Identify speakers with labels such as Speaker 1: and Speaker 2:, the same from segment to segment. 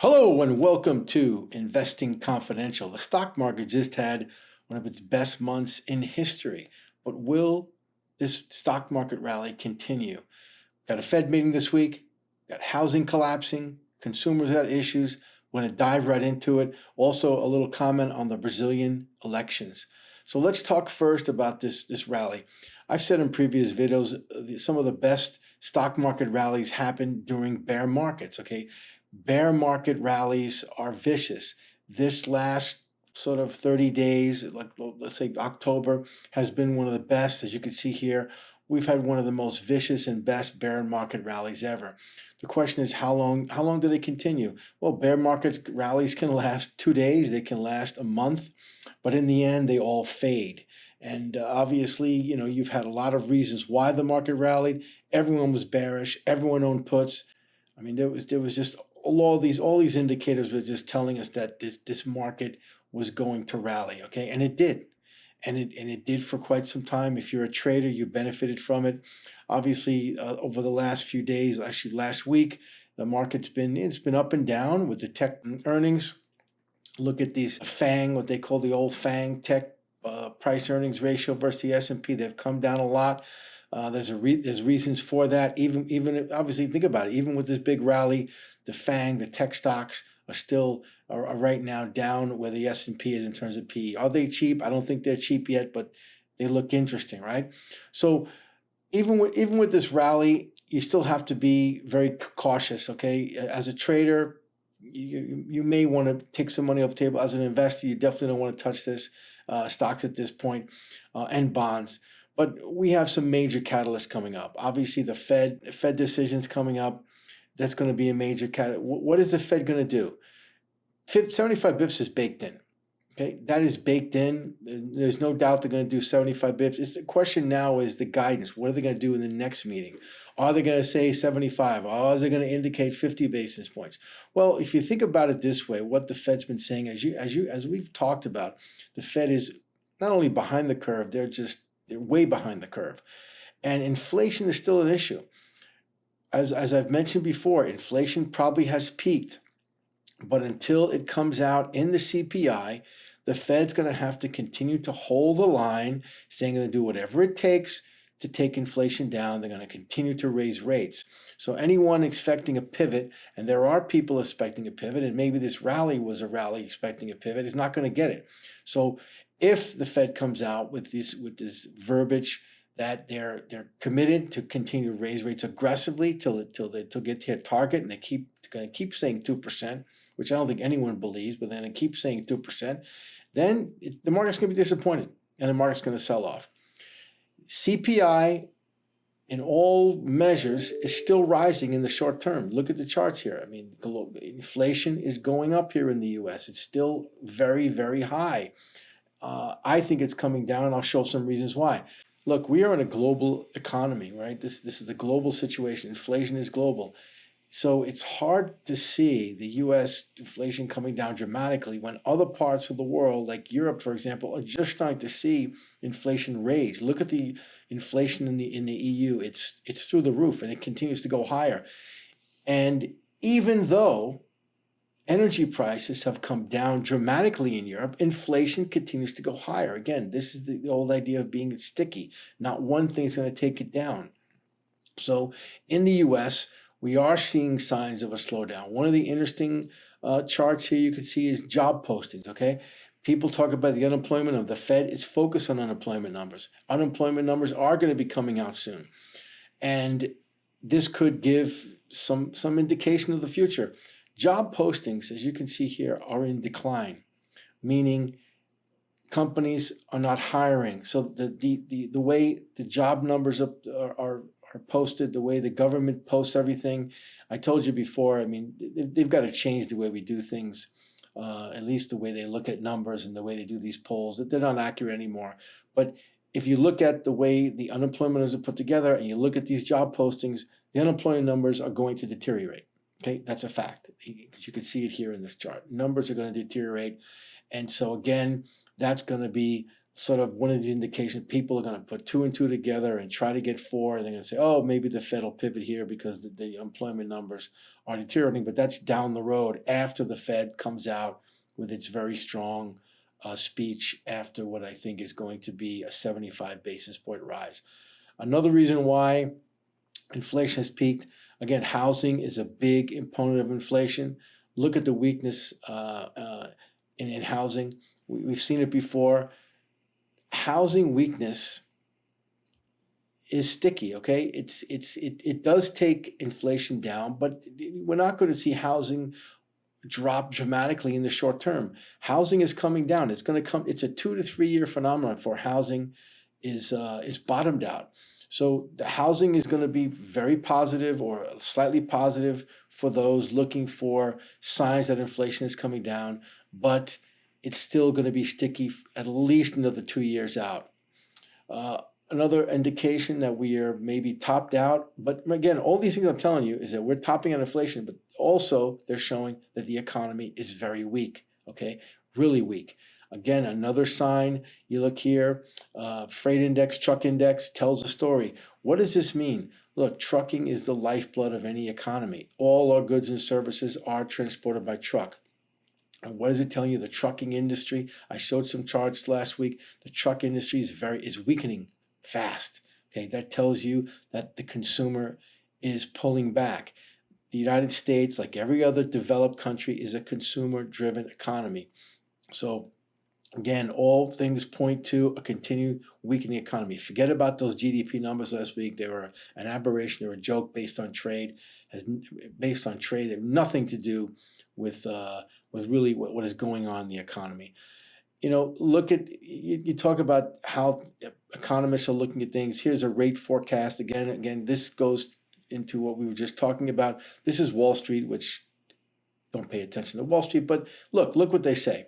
Speaker 1: Hello and welcome to Investing Confidential. The stock market just had one of its best months in history, but will this stock market rally continue? Got a Fed meeting this week, got housing collapsing, consumers got issues. We're going to dive right into it. Also, a little comment on the Brazilian elections. So let's talk first about this rally. I've said in previous videos, some of the best stock market rallies happen during bear markets, okay? Bear market rallies are vicious. This last sort of 30 days, like let's say October, has been one of the best. As you can see here, we've had one of the most vicious and best bear market rallies ever. The question is, how long do they continue? Well, bear market rallies can last 2 days, they can last a month, but in the end, they all fade. And obviously, you've had a lot of reasons why the market rallied. Everyone was bearish. Everyone owned puts. I mean, there was just all these indicators were just telling us that this market was going to rally, okay? And it did. And it did for quite some time. If you're a trader, you benefited from it. Obviously, over the last few days, actually last week, the market's been up and down with the tech earnings. Look at these FANG, what they call the old FANG tech price earnings ratio versus the S&P. They've come down a lot. There's reasons for that. Even obviously, think about it. Even with this big rally, the FANG, the tech stocks are still are right now down where the S&P is in terms of PE. Are they cheap? I don't think they're cheap yet, but they look interesting, right? So even with this rally, you still have to be very cautious. Okay, as a trader, you may want to take some money off the table. As an investor, you definitely don't want to touch this stocks at this point and bonds. But we have some major catalysts coming up. Obviously, the Fed decisions coming up. That's going to be a major catalyst. What is the Fed going to do? 75 bips is baked in. Okay, that is baked in. There's no doubt they're going to do 75 bips. The question now is the guidance. What are they going to do in the next meeting? Are they going to say 75? Or are they going to indicate 50 basis points? Well, if you think about it this way, what the Fed's been saying, as we've talked about, the Fed is not only behind the curve, they're way behind the curve. And inflation is still an issue. As I've mentioned before, inflation probably has peaked. But until it comes out in the CPI, the Fed's going to have to continue to hold the line, saying they're going to do whatever it takes to take inflation down. They're going to continue to raise rates. So anyone expecting a pivot, and there are people expecting a pivot, and maybe this rally was a rally expecting a pivot, is not going to get it. So if the Fed comes out with this verbiage that they're committed to continue to raise rates aggressively till get to a target, and they're going to keep saying 2%, which I don't think anyone believes, but then they keep saying 2%, then the market's going to be disappointed, and the market's going to sell off. CPI in all measures is still rising in the short term. Look at the charts here. I mean, inflation is going up here in the U.S. It's still very, very high. I think it's coming down, and I'll show some reasons why. Look, we are in a global economy, right? This is a global situation. Inflation is global. So it's hard to see the U.S. inflation coming down dramatically when other parts of the world, like Europe, for example, are just starting to see inflation raise. Look at the inflation in the EU. It's through the roof, and it continues to go higher. And even though energy prices have come down dramatically in Europe, inflation continues to go higher. Again, this is the old idea of being sticky. Not one thing is going to take it down. So in the U.S., we are seeing signs of a slowdown. One of the interesting charts here you can see is job postings, okay? People talk about the unemployment of the Fed. It's focused on unemployment numbers. Unemployment numbers are going to be coming out soon. And this could give some indication of the future. Job postings, as you can see here, are in decline, meaning companies are not hiring. So the way the job numbers are posted, the way the government posts everything, I told you before, I mean, they've got to change the way we do things, at least the way they look at numbers and the way they do these polls. They're not accurate anymore. But if you look at the way the unemployment numbers are put together and you look at these job postings, the unemployment numbers are going to deteriorate. Okay, that's a fact. You can see it here in this chart. Numbers are going to deteriorate. And so again, that's going to be sort of one of these indications. People are going to put two and two together and try to get four, and they're going to say, oh, maybe the Fed will pivot here because the employment numbers are deteriorating. But that's down the road after the Fed comes out with its very strong speech after what I think is going to be a 75 basis point rise. Another reason why inflation has peaked, again, housing is a big component of inflation. Look at the weakness in housing. We've seen it before. Housing weakness is sticky, okay? It does take inflation down, but we're not going to see housing drop dramatically in the short term. Housing is coming down. It's going to come. It's a 2 to 3 year phenomenon for housing is bottomed out. So the housing is going to be very positive or slightly positive for those looking for signs that inflation is coming down, but it's still going to be sticky at least another 2 years out. Another indication that we are maybe topped out, but again, all these things I'm telling you is that we're topping out inflation, but also they're showing that the economy is very weak, okay? Really weak. Again, another sign, you look here, freight index, truck index tells a story. What does this mean? Look, trucking is the lifeblood of any economy. All our goods and services are transported by truck. And what is it telling you? The trucking industry, I showed some charts last week, the truck industry is weakening fast. Okay, that tells you that the consumer is pulling back. The United States, like every other developed country, is a consumer-driven economy. So again, all things point to a continued weakening economy. Forget about those GDP numbers last week. They were an aberration. They were a joke based on trade. They have nothing to do with really what is going on in the economy. You know, look at, you talk about how economists are looking at things. Here's a rate forecast. Again, this goes into what we were just talking about. This is Wall Street, which don't pay attention to Wall Street, but look what they say.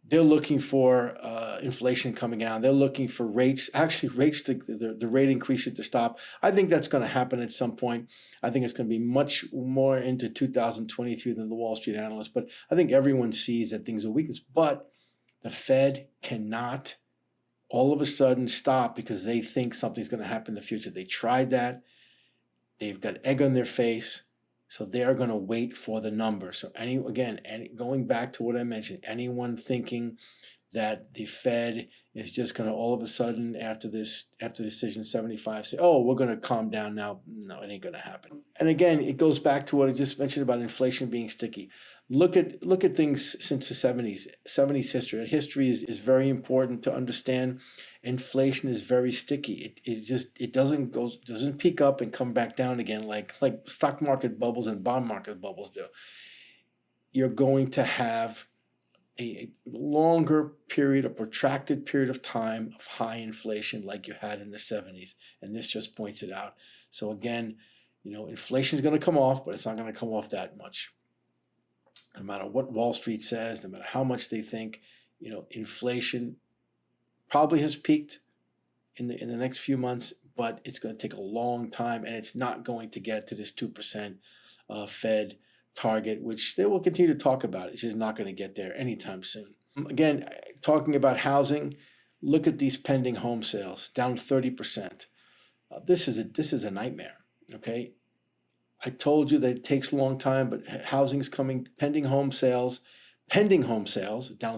Speaker 1: They're looking for inflation coming down. They're looking for rates, the rate increases to stop. I think that's going to happen at some point. I think it's going to be much more into 2023 than the Wall Street analysts, but I think everyone sees that things are weakness. But the Fed cannot all of a sudden stop because they think something's going to happen in the future. They tried that. They've got egg on their face. So they are going to wait for the number. So going back to what I mentioned, anyone thinking that the Fed is just going to all of a sudden after decision 75 say, oh, we're going to calm down now. No, it ain't going to happen. And again, it goes back to what I just mentioned about inflation being sticky. Look at things since the 70s history. History is very important to understand. Inflation is very sticky. It doesn't peak up and come back down again like stock market bubbles and bond market bubbles do. You're going to have a longer period, a protracted period of time of high inflation like you had in the 70s, and this just points it out. So again, inflation is going to come off, but it's not going to come off that much. No matter what Wall Street says, no matter how much they think, inflation probably has peaked in the next few months, but it's going to take a long time, and it's not going to get to this 2% Fed target, which they will continue to talk about. It's just not going to get there anytime soon. Again, talking about housing, look at these pending home sales, down 30%. This is a nightmare, okay? I told you that it takes a long time, but housing is coming, pending home sales down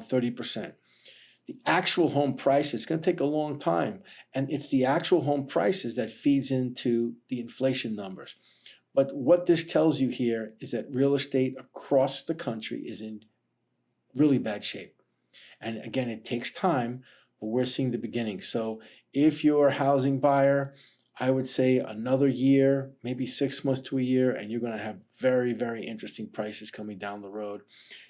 Speaker 1: 30%. The actual home price is going to take a long time, and it's the actual home prices that feeds into the inflation numbers. But what this tells you here is that real estate across the country is in really bad shape. And again, it takes time, but we're seeing the beginning. So if you're a housing buyer, I would say another year, maybe 6 months to a year, and you're going to have very, very interesting prices coming down the road.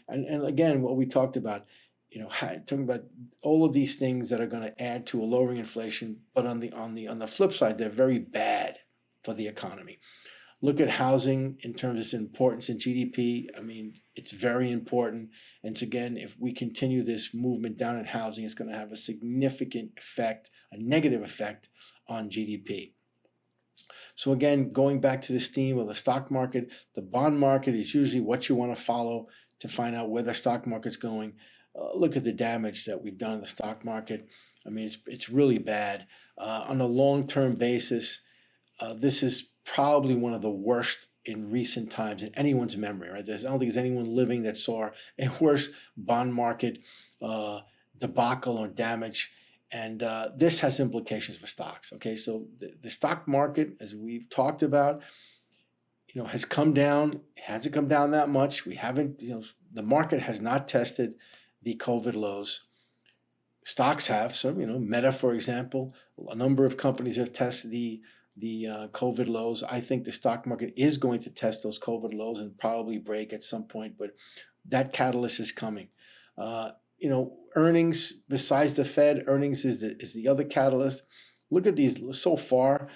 Speaker 1: And again, what we talked about, talking about all of these things that are going to add to a lowering inflation, but on the flip side, they're very bad for the economy. Look at housing in terms of its importance in GDP. I mean, it's very important. And so again, if we continue this movement down in housing, it's going to have a significant effect, a negative effect on GDP. So again, going back to this theme of the stock market, the bond market is usually what you want to follow to find out where the stock market's going. Look at the damage that we've done in the stock market. I mean, it's really bad. On a long-term basis, this is probably one of the worst in recent times in anyone's memory, right? I don't think there's anyone living that saw a worse bond market debacle or damage. And this has implications for stocks. Okay, so the stock market, as we've talked about, has come down. It hasn't come down that much. We haven't, the market has not tested the COVID lows. Stocks have. So, Meta, for example, a number of companies have tested the COVID lows. I think the stock market is going to test those COVID lows and probably break at some point, but that catalyst is coming. Earnings, besides the Fed, earnings is the other catalyst. Look at these so far.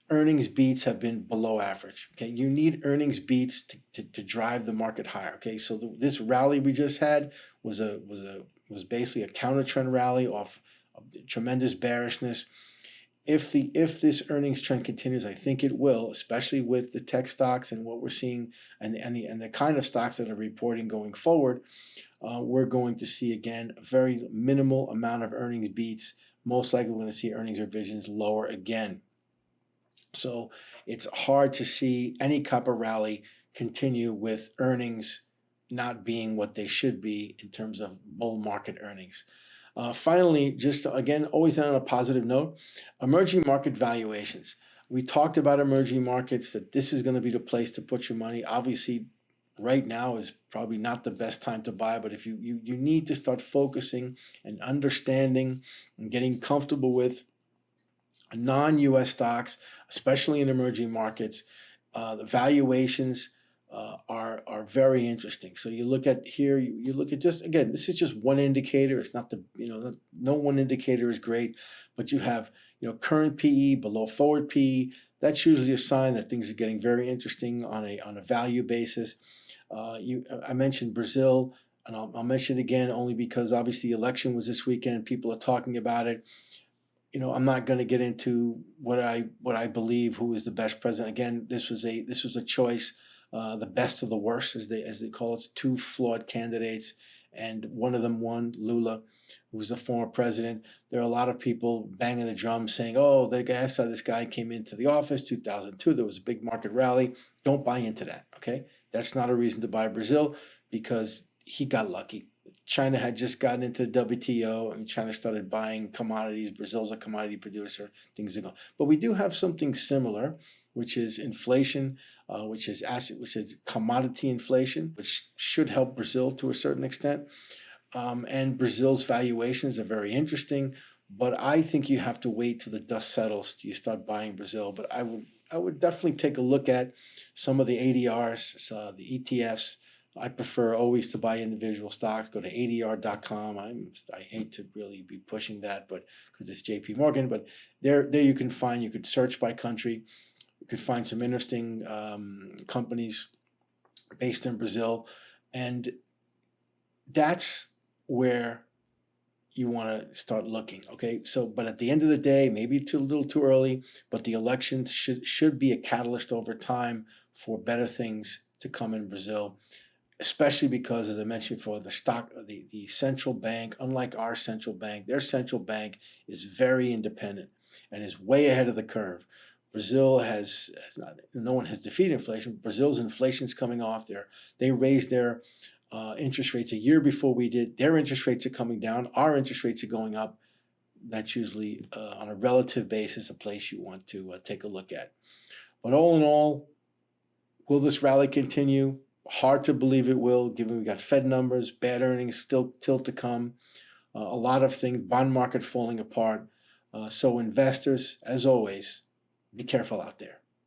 Speaker 1: Earnings beats have been below average. Okay, you need earnings beats to drive the market higher. Okay, so this rally we just had was basically a counter trend rally off tremendous bearishness. If this earnings trend continues, I think it will, especially with the tech stocks and what we're seeing and the kind of stocks that are reporting going forward. We're going to see again a very minimal amount of earnings beats. Most likely we're going to see earnings revisions lower again. So it's hard to see any copper rally continue with earnings not being what they should be in terms of bull market earnings. Finally, just again, always on a positive note, emerging market valuations. We talked about emerging markets, that this is going to be the place to put your money. Obviously, right now is probably not the best time to buy, but if you need to start focusing and understanding and getting comfortable with non-US stocks, especially in emerging markets, the valuations are very interesting. So you look at here, you look at just, again, this is just one indicator. It's not no one indicator is great, but you have, current PE below forward PE. That's usually a sign that things are getting very interesting on a value basis. I mentioned Brazil, and I'll mention it again only because obviously the election was this weekend. People are talking about it. I'm not going to get into what I believe who is the best president. Again, this was a choice, the best of the worst, as they call it. Two flawed candidates, and one of them won, Lula, who was the former president. There are a lot of people banging the drum saying, "Oh, I saw this guy came into the office 2002. There was a big market rally." Don't buy into that. Okay, that's not a reason to buy Brazil because he got lucky. China had just gotten into the WTO, and China started buying commodities. Brazil's a commodity producer. Things are going. But we do have something similar, which is inflation, which is commodity inflation, which should help Brazil to a certain extent. And Brazil's valuations are very interesting, but I think you have to wait till the dust settles till you start buying Brazil. But I would definitely take a look at some of the ADRs, the ETFs. I prefer always to buy individual stocks. Go to ADR.com. I hate to really be pushing that, but because it's JP Morgan, but there you could search by country. You could find some interesting companies based in Brazil, and that's where you want to start looking. Okay, so but at the end of the day, maybe a little too early, but the election should be a catalyst over time for better things to come in Brazil. Especially because, as I mentioned before, the central bank, unlike our central bank, their central bank is very independent and is way ahead of the curve. Brazil no one has defeated inflation. Brazil's inflation is coming off. They raised their interest rates a year before we did. Their interest rates are coming down. Our interest rates are going up. That's usually, on a relative basis, a place you want to take a look at. But all in all, will this rally continue? Hard to believe it will, given we got Fed numbers, bad earnings still to come, a lot of things, bond market falling apart. So investors, as always, be careful out there.